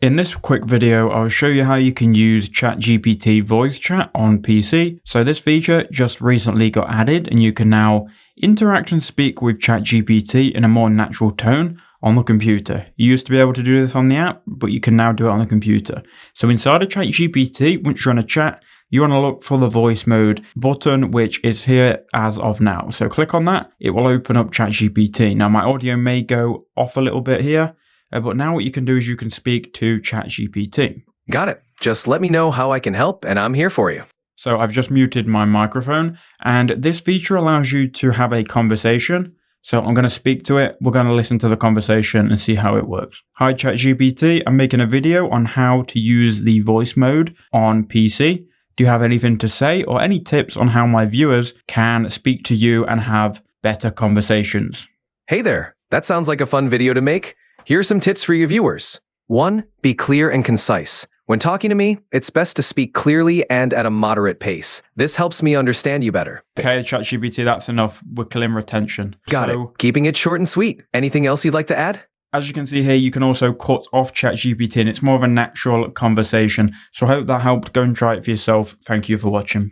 In this quick video, I'll show you how you can use ChatGPT voice chat on PC. So this feature just recently got added and you can now interact and speak with ChatGPT in a more natural tone on the computer. You used to be able to do this on the app, but you can now do it on the computer. So inside of ChatGPT, once you're on a chat, you want to look for the voice mode button, which is here as of now. So click on that, it will open up ChatGPT. Now my audio may go off a little bit here, but now what you can do is you can speak to ChatGPT. Got it. Just let me know how I can help and I'm here for you. So I've just muted my microphone and this feature allows you to have a conversation. So I'm going to speak to it. We're going to listen to the conversation and see how it works. Hi ChatGPT, I'm making a video on how to use the voice mode on PC. Do you have anything to say or any tips on how my viewers can speak to you and have better conversations? Hey there. That sounds like a fun video to make. Here are some tips for your viewers. 1. Be clear and concise. When talking to me, it's best to speak clearly and at a moderate pace. This helps me understand you better. Okay, ChatGPT, that's enough. We're killing retention. Got it. Keeping it short and sweet. Anything else you'd like to add? As you can see here, you can also cut off ChatGPT and it's more of a natural conversation. So I hope that helped. Go and try it for yourself. Thank you for watching.